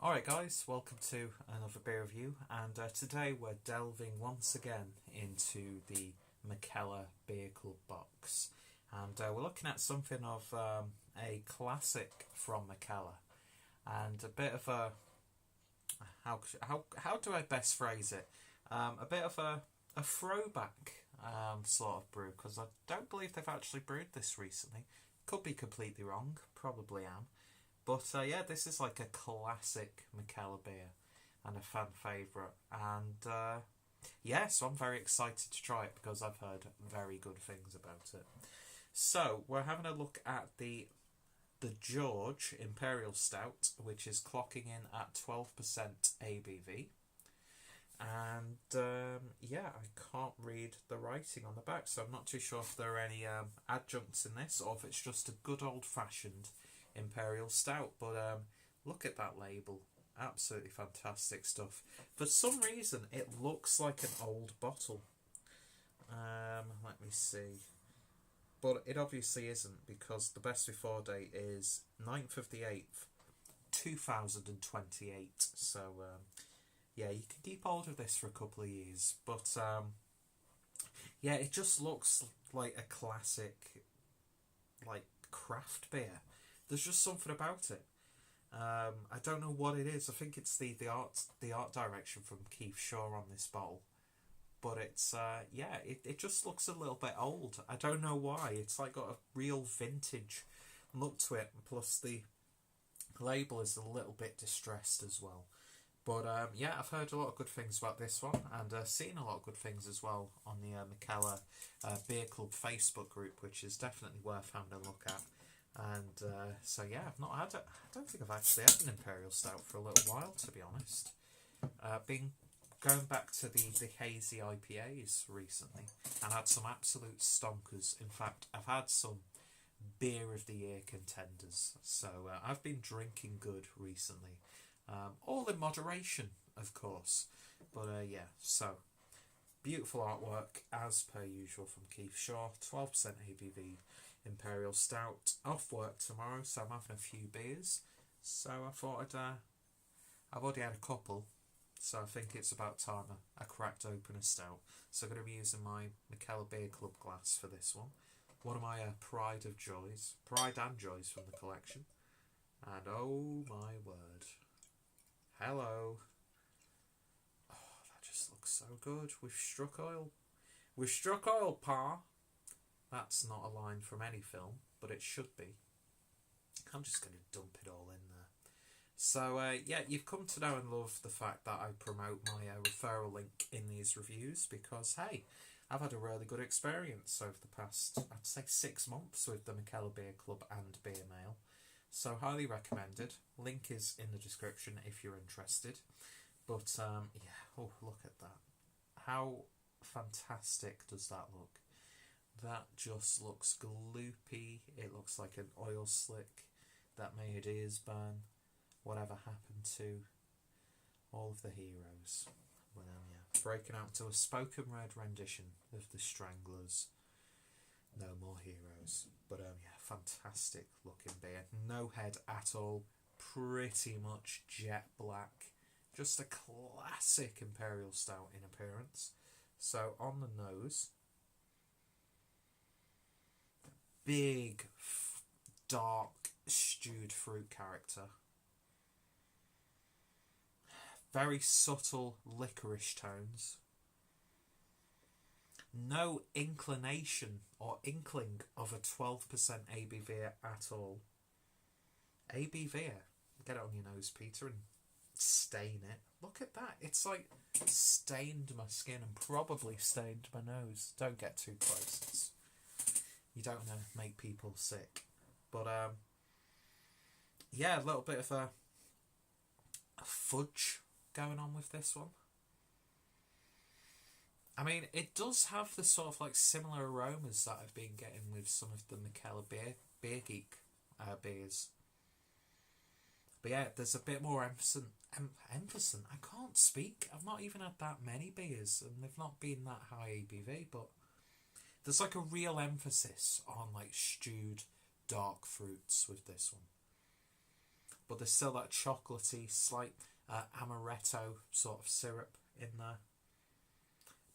Alright guys, welcome to another beer review, and today we're delving once again into the Mikkeller Beer Club box, and we're looking at something of a classic from Mikkeller, and a bit of a, how do I best phrase it, a bit of a throwback sort of brew, because I don't believe they've actually brewed this recently. Could be completely wrong, probably am. But yeah, this is like a classic Mikkeller beer and a fan favourite. And yeah, so I'm very excited to try it because I've heard very good things about it. So we're having a look at the George Imperial Stout, which is clocking in at 12% ABV. And yeah, I can't read the writing on the back, so I'm not too sure if there are any adjuncts in this or if it's just a good old-fashioned Imperial Stout. But look at that label, absolutely fantastic stuff. For some reason it looks like an old bottle. Let me see, but it obviously isn't, because the best before date is 9th of the 8th 2028. So yeah, you can keep hold of this for a couple of years. But yeah, it just looks like a classic, like, craft beer. There's just something about it. I don't know what it is. I think it's the art direction from Keith Shaw on this bottle. But it's yeah, it just looks a little bit old. I don't know why. It's like got a real vintage look to it. Plus the label is a little bit distressed as well. But yeah, I've heard a lot of good things about this one, and seen a lot of good things as well on the Mikkeller Beer Club Facebook group, which is definitely worth having a look at. And so yeah, I've not had it. I don't think I've actually had an Imperial Stout for a little while, to be honest. Been going back to the hazy IPAs recently, and had some absolute stonkers. In fact, I've had some beer of the year contenders. So I've been drinking good recently. All in moderation, of course. But yeah, so beautiful artwork as per usual from Keith Shaw. 12% ABV Imperial Stout. Off work tomorrow, so I'm having a few beers. So I thought I've already had a couple, so I think it's about time I cracked open a stout. So I'm going to be using my Mikkeller Beer Club glass for this one. One of my pride and joys from the collection. And oh my word. Hello. Oh, that just looks so good. We've struck oil. We've struck oil, Pa. That's not a line from any film, but it should be. I'm just going to dump it all in there. So, yeah, you've come to know and love the fact that I promote my referral link in these reviews because, hey, I've had a really good experience over the past, I'd say, 6 months with the Mikkeller Beer Club and Beer Mail. So highly recommended. Link is in the description if you're interested. But yeah, oh, look at that. How fantastic does that look? That just looks gloopy. It looks like an oil slick that made ears burn. Whatever happened to all of the heroes? Well, yeah, breaking out to a spoken word rendition of the Stranglers. No more heroes. But yeah, fantastic looking beer. No head at all. Pretty much jet black. Just a classic Imperial Stout in appearance. So on the nose, big, dark, stewed fruit character. Very subtle licorice tones. No inclination or inkling of a 12% ABV at all. ABV, get it on your nose, Peter, and stain it. Look at that. It's like stained my skin and probably stained my nose. Don't get too close. You don't want to make people sick. But yeah, a little bit of a fudge going on with this one. I mean, it does have the sort of like similar aromas that I've been getting with some of the Mikkeller Beer Geek beers. But yeah, there's a bit more emphasis. I can't speak. I've not even had that many beers, and they've not been that high ABV. But there's like a real emphasis on like stewed dark fruits with this one. but there's still that chocolatey, slight amaretto sort of syrup in there.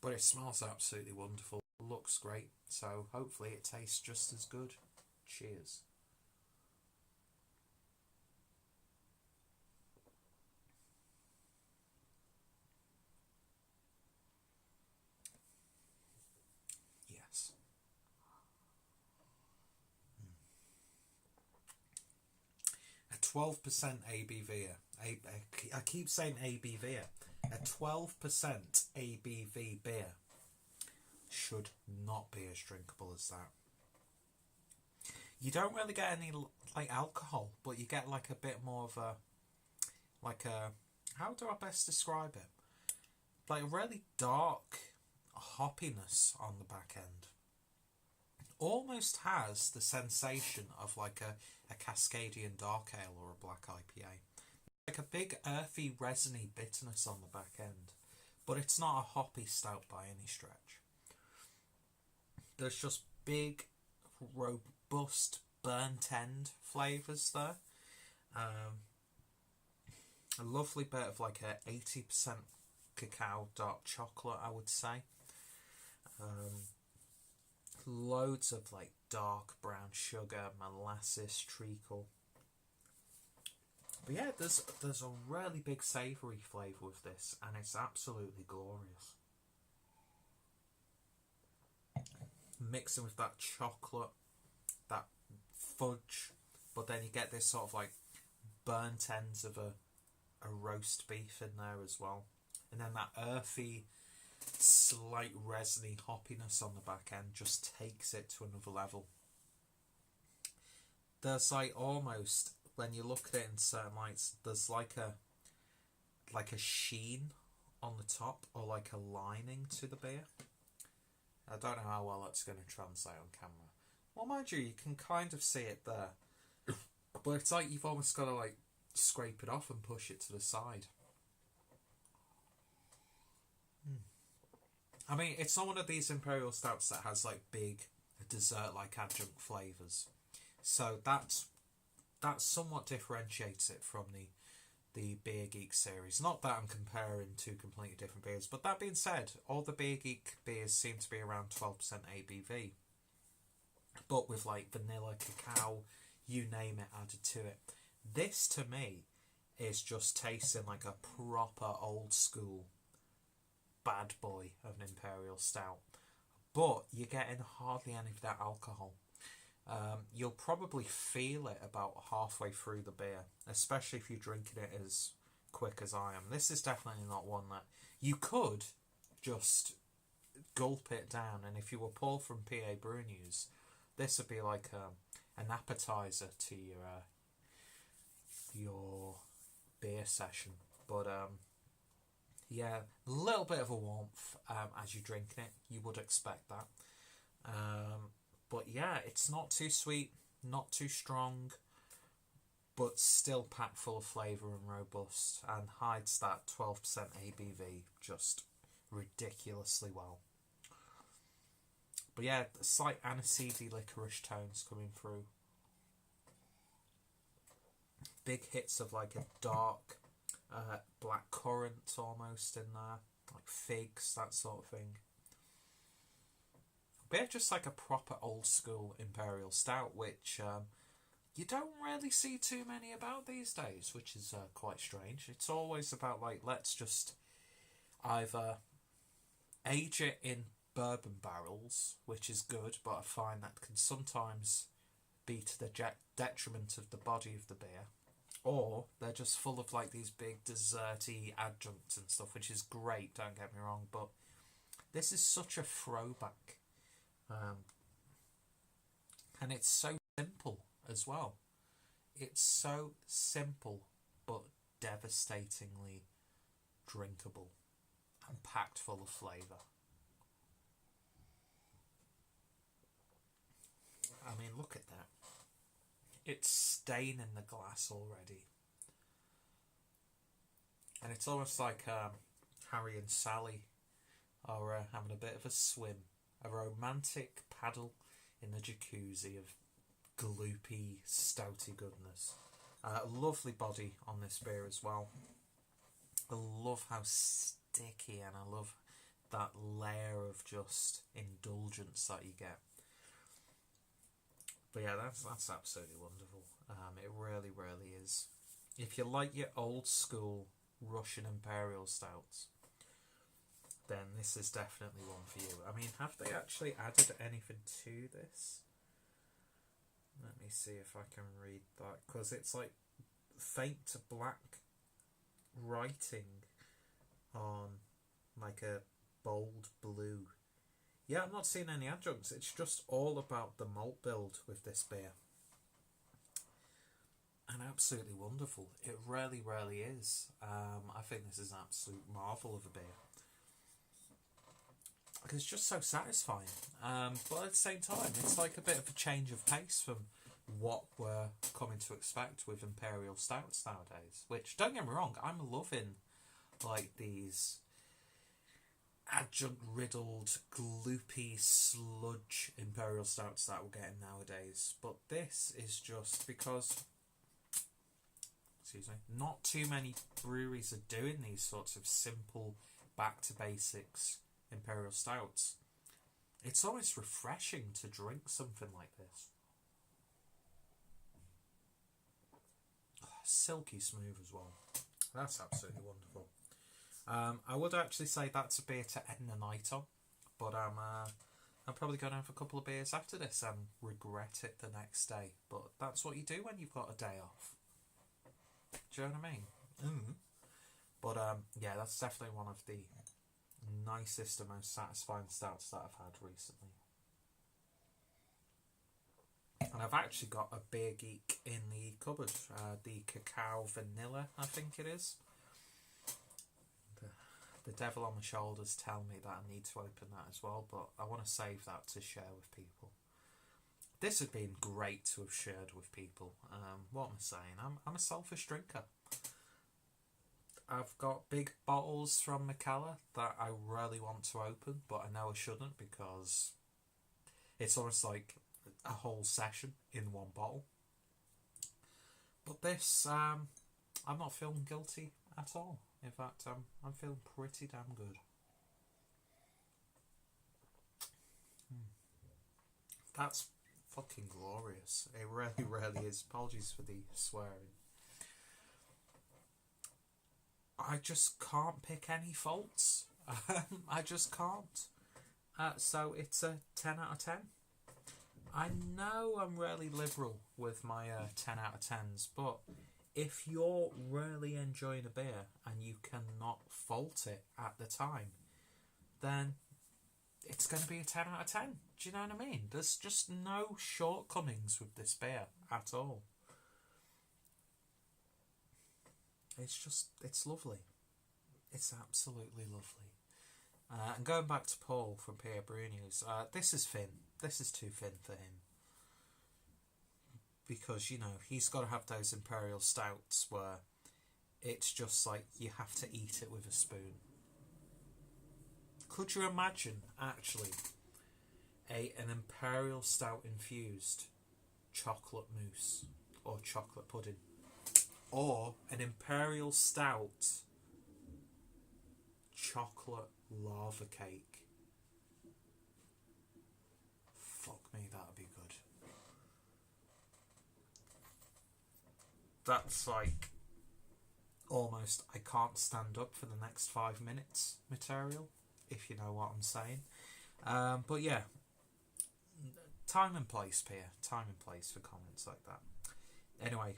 But it smells absolutely wonderful. Looks great. So hopefully it tastes just as good. Cheers. Yes. 12% ABV. I keep saying ABV. A 12% ABV beer should not be as drinkable as that. You don't really get any like alcohol, but you get like a bit more of a how do I best describe it? Like a really dark hoppiness on the back end. Almost has the sensation of like a Cascadian dark ale or a black IPA. Like a big earthy, resiny bitterness on the back end. But it's not a hoppy stout by any stretch. There's just big, robust, burnt end flavours there. A lovely bit of like a 80% cacao dark chocolate, I would say. Loads of like dark brown sugar, molasses, treacle. But yeah, there's a really big savoury flavour with this, and it's absolutely glorious. Mixing with that chocolate, that fudge, but then you get this sort of like burnt ends of a roast beef in there as well. And then that earthy, slight resiny hoppiness on the back end just takes it to another level. There's like almost, when you look at it in certain lights, there's like a sheen on the top, or like a lining to the beer. I don't know how well that's going to translate on camera. Well, mind you can kind of see it there. But it's like you've almost got to like scrape it off and push it to the side. I mean, it's not one of these Imperial Stouts that has like big dessert-like adjunct flavours. So that somewhat differentiates it from the Beer Geek series. Not that I'm comparing two completely different beers, but that being said, all the Beer Geek beers seem to be around 12% ABV. But with like vanilla, cacao, you name it, added to it. This, to me, is just tasting like a proper old school bad boy of an Imperial Stout. But you're getting hardly any of that alcohol. You'll probably feel it about halfway through the beer, especially if you're drinking it as quick as I am. This is definitely not one that you could just gulp it down, and if you were Paul from PA Brew News, this would be like an appetizer to your beer session. But yeah, a little bit of a warmth as you're drinking it. You would expect that. But yeah, it's not too sweet, not too strong, but still packed full of flavour and robust, and hides that 12% ABV just ridiculously well. But yeah, slight aniseedy licorice tones coming through. Big hits of like a dark black currant almost in there, like figs, that sort of thing. But just like a proper old school Imperial Stout, which you don't really see too many about these days, which is quite strange. It's always about like, let's just either age it in bourbon barrels, which is good, but I find that can sometimes be to the detriment of the body of the beer. Or they're just full of like these big desserty adjuncts and stuff, which is great, don't get me wrong, but this is such a throwback. And it's so simple as well. It's so simple but devastatingly drinkable and packed full of flavour. I mean, look at that. It's staining the glass already. And it's almost like Harry and Sally are having a bit of a swim. A romantic paddle in the jacuzzi of gloopy, stouty goodness. Lovely body on this beer as well. I love how sticky, and I love that layer of just indulgence that you get. But yeah, that's absolutely wonderful. It really, really is. If you like your old school Russian Imperial Stouts, then this is definitely one for you. I mean, have they actually added anything to this? Let me see if I can read that, because it's like faint black writing on like a bold blue. Yeah, I'm not seeing any adjuncts. It's just all about the malt build with this beer. And absolutely wonderful. It really, really is. I think this is an absolute marvel of a beer. It's just so satisfying. But at the same time, it's like a bit of a change of pace from what we're coming to expect with Imperial Stouts nowadays. Which, don't get me wrong, I'm loving like these adjunct riddled, gloopy, sludge Imperial Stouts that we're getting nowadays. But this is just because, excuse me, not too many breweries are doing these sorts of simple, back to basics Imperial Stouts. It's almost refreshing to drink something like this. Oh, silky smooth as well. That's absolutely wonderful. I would actually say that's a beer to end the night on, but I'm probably going to have a couple of beers after this and regret it the next day. But that's what you do when you've got a day off. Do you know what I mean? Mm. But yeah, that's definitely one of the nicest and most satisfying stouts that I've had recently. And I've actually got a Beer Geek in the cupboard, the Cacao Vanilla, I think it is. The devil on my shoulders tell me that I need to open that as well, but I want to save that to share with people. This has been great to have shared with people. What am I saying? I'm a selfish drinker. I've got big bottles from Mikkeller that I really want to open, but I know I shouldn't because it's almost like a whole session in one bottle. But this, I'm not feeling guilty at all. In fact, I'm feeling pretty damn good. That's fucking glorious. It really, really is. Apologies for the swearing. I just can't pick any faults. I just can't. So it's a 10 out of 10. I know I'm really liberal with my 10 out of 10s, but if you're really enjoying a beer and you cannot fault it at the time, then it's going to be a 10 out of 10. Do you know what I mean? There's just no shortcomings with this beer at all. It's lovely. It's absolutely lovely. And going back to Paul from Pierre Brew News, this is thin. This is too thin for him. Because, you know, he's got to have those Imperial Stouts where it's just like you have to eat it with a spoon. Could you imagine, actually, an Imperial Stout infused chocolate mousse or chocolate pudding? Or an Imperial Stout chocolate lava cake? Fuck me, that'd be good. That's like almost I can't stand up for the next 5 minutes material, if you know what I'm saying. But yeah, time and place, Pierre. Time and place for comments like that. Anyway,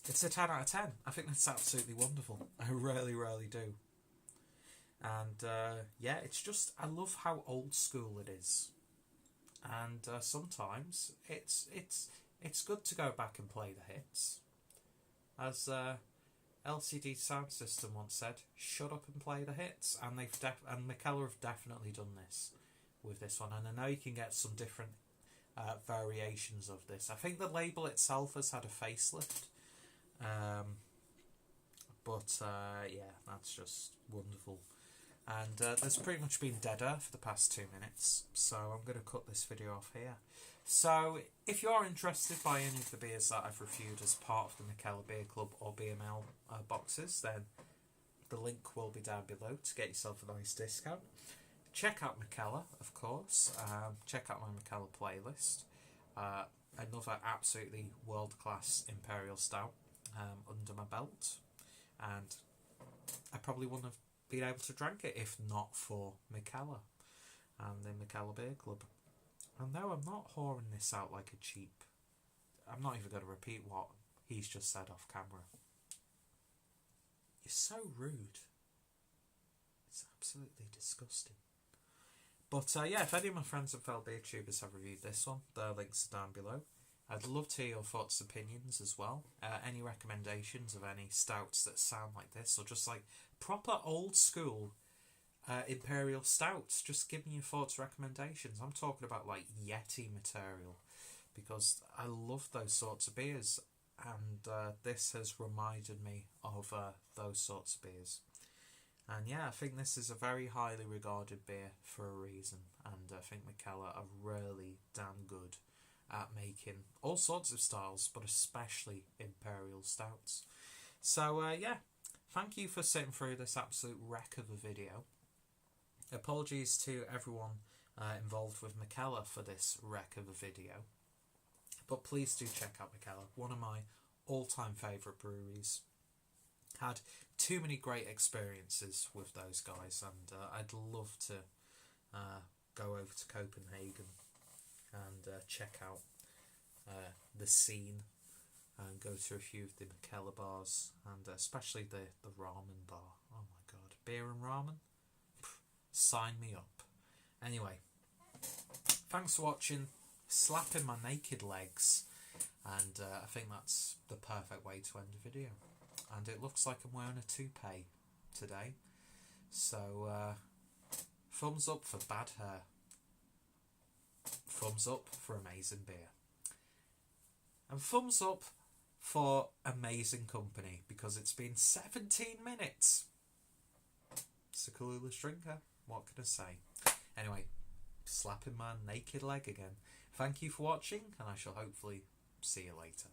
it's a 10 out of 10. I think that's absolutely wonderful. I really, really do. And yeah, it's just, I love how old school it is. And sometimes it's good to go back and play the hits. As LCD Sound System once said, shut up and play the hits. And and Mikkeller have definitely done this with this one. And I know you can get some different variations of this. I think the label itself has had a facelift. But yeah, that's just wonderful. And there's pretty much been dead air for the past 2 minutes, so I'm going to cut this video off here. So, if you are interested by any of the beers that I've reviewed as part of the Mikkeller Beer Club or BML boxes, then the link will be down below to get yourself a nice discount. Check out Mikkeller, of course. Check out my Mikkeller playlist. Another absolutely world-class Imperial Stout under my belt. And I probably wouldn't have been able to drink it if not for Mikkeller and the Mikkeller Beer Club. And no, I'm not whoring this out like a cheap... I'm not even going to repeat what he's just said off camera. You're so rude. It's absolutely disgusting. But yeah, if any of my friends and fellow beer tubers have reviewed this one, their links are down below. I'd love to hear your thoughts and opinions as well. Any recommendations of any stouts that sound like this, or just like proper old school Imperial Stouts. Just give me your thoughts, recommendations. I'm talking about like Yeti material, because I love those sorts of beers, and this has reminded me of those sorts of beers. And yeah, I think this is a very highly regarded beer for a reason, and I think Mikkeller are really damn good at making all sorts of styles, but especially Imperial Stouts. So yeah, thank you for sitting through this absolute wreck of a video. Apologies to everyone involved with Mikkeller for this wreck of a video, but please do check out Mikkeller, one of my all-time favourite breweries. Had too many great experiences with those guys, and I'd love to go over to Copenhagen and check out the scene and go to a few of the Mikkeller bars, and especially the ramen bar. Oh my god, beer and ramen? Pff, sign me up. Anyway, thanks for watching. Slapping my naked legs, and I think that's the perfect way to end the video. And it looks like I'm wearing a toupee today, so thumbs up for bad hair, thumbs up for amazing beer, and thumbs up for amazing company, because it's been 17 minutes. It's a clueless drinker, what can I say? Anyway, slapping my naked leg again. Thank you for watching, and I shall hopefully see you later.